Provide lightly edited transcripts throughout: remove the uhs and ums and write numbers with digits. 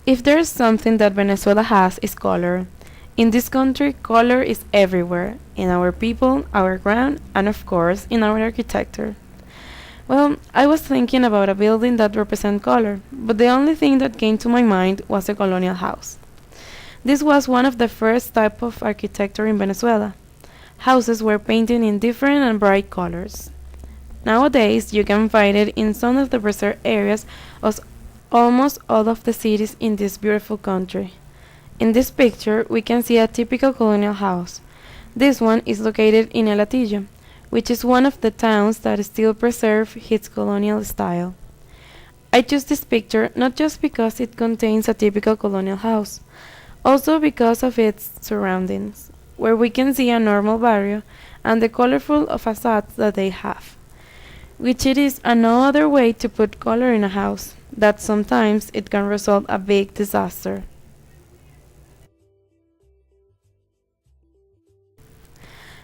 If there's something that Venezuela has is color. In this country, color is everywhere, in our people, our ground, and of course, in our architecture. Well, I was thinking about a building that represents color, but the only thing that came to my mind was a colonial house. This was one of the first type of architecture in Venezuela. Houses were painted in different and bright colors. Nowadays, you can find it in some of the preserved areas of almost all of the cities in this beautiful country. In this picture, we can see a typical colonial house. This one is located in El Atillo, which is one of the towns that still preserve its colonial style. I choose this picture not just because it contains a typical colonial house, also because of its surroundings, where we can see a normal barrio and the colorful facades that they have, which it is another way to put color in a house, that sometimes it can result a big disaster.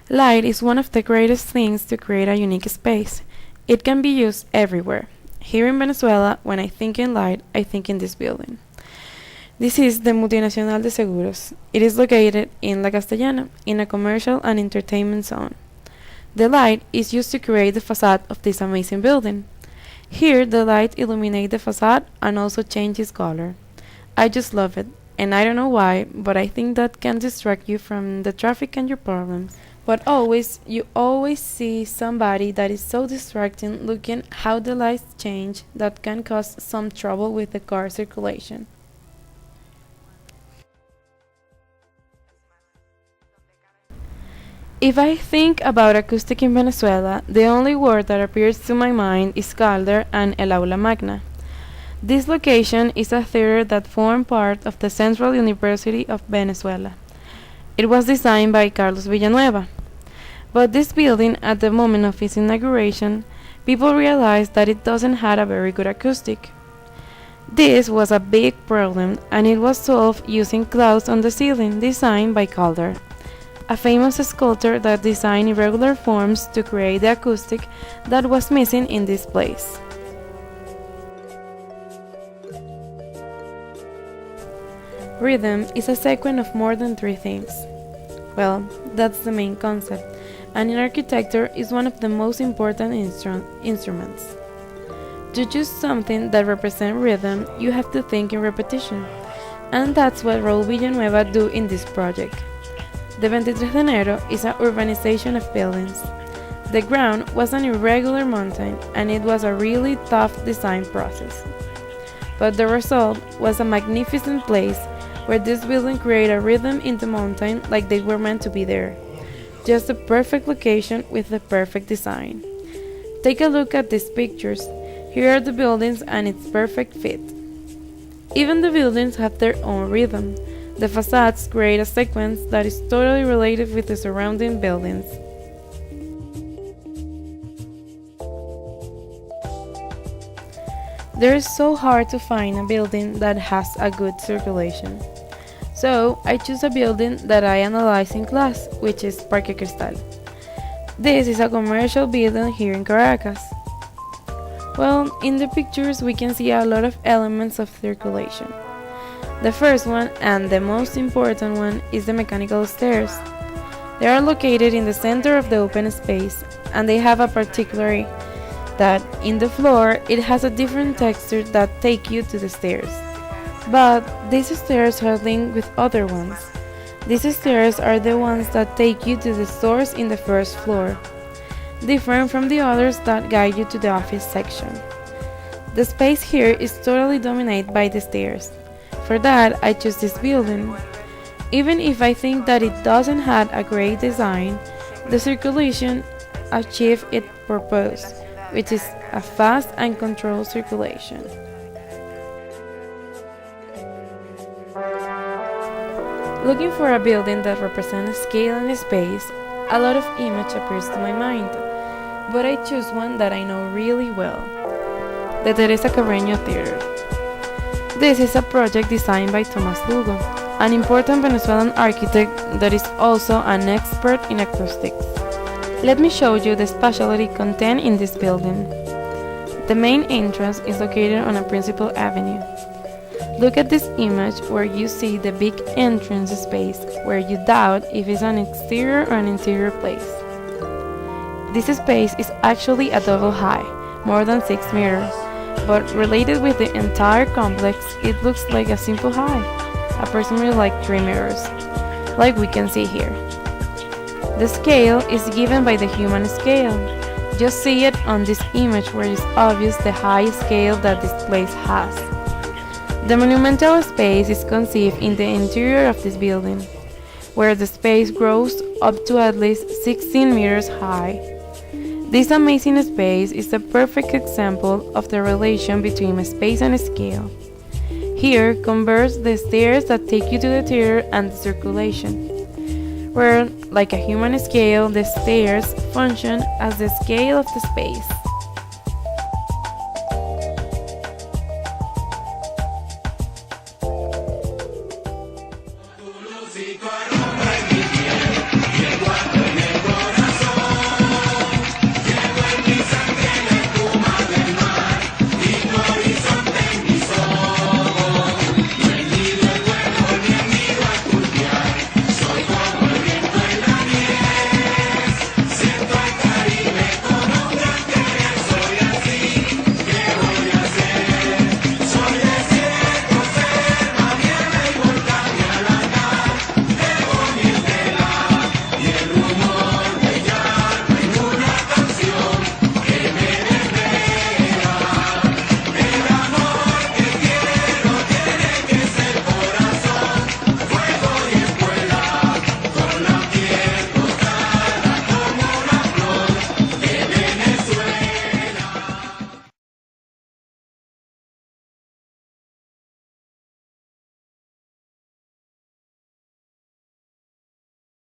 Light is one of the greatest things to create a unique space. It can be used everywhere. Here in Venezuela, when I think in light, I think in this building. This is the Multinacional de Seguros. It is located in La Castellana, in a commercial and entertainment zone. The light is used to create the facade of this amazing building. Here, the light illuminates the facade and also changes color. I just love it, and I don't know why, but I think that can distract you from the traffic and your problems. But you always see somebody that is so distracting looking how the lights change that can cause some trouble with the car circulation. If I think about acoustic in Venezuela, the only word that appears to my mind is Calder and El Aula Magna. This location is a theater that formed part of the Central University of Venezuela. It was designed by Carlos Villanueva. But this building, at the moment of its inauguration, people realized that it doesn't have a very good acoustic. This was a big problem, and it was solved using clouds on the ceiling designed by Calder, a famous sculptor that designed irregular forms to create the acoustic that was missing in this place. Rhythm is a sequence of more than three things. Well, that's the main concept, and in architecture is one of the most important instruments. To choose something that represents rhythm, you have to think in repetition, and that's what Raúl Villanueva do in this project. The 23 de Enero is an urbanization of buildings. The ground was an irregular mountain, and it was a really tough design process. But the result was a magnificent place where this building created a rhythm in the mountain like they were meant to be there. Just the perfect location with the perfect design. Take a look at these pictures. Here are the buildings and its perfect fit. Even the buildings have their own rhythm. The facades create a sequence that is totally related with the surrounding buildings. There is so hard to find a building that has a good circulation. So I choose a building that I analyzed in class, which is Parque Cristal. This is a commercial building here in Caracas. Well, in the pictures we can see a lot of elements of circulation. The first one, and the most important one, is the mechanical stairs. They are located in the center of the open space, and they have a particularity that in the floor it has a different texture that take you to the stairs. But these stairs are linked with other ones. These stairs are the ones that take you to the stores in the first floor, different from the others that guide you to the office section. The space here is totally dominated by the stairs. For that, I choose this building. Even if I think that it doesn't have a great design, the circulation achieves its purpose, which is a fast and controlled circulation. Looking for a building that represents scale and space, a lot of image appears to my mind, but I choose one that I know really well, the Teresa Carreño Theater. This is a project designed by Tomás Lugo, an important Venezuelan architect that is also an expert in acoustics. Let me show you the specialty contained in this building. The main entrance is located on a principal avenue. Look at this image where you see the big entrance space where you doubt if it's an exterior or an interior place. This space is actually a double high, more than 6 meters, but related with the entire complex, it looks like a simple high, approximately like 3 meters, like we can see here. The scale is given by the human scale. Just see it on this image where it's obvious the high scale that this place has. The monumental space is conceived in the interior of this building, where the space grows up to at least 16 meters high. This amazing space is a perfect example of the relation between space and scale. Here converge the stairs that take you to the theater and the circulation, where, like a human scale, the stairs function as the scale of the space.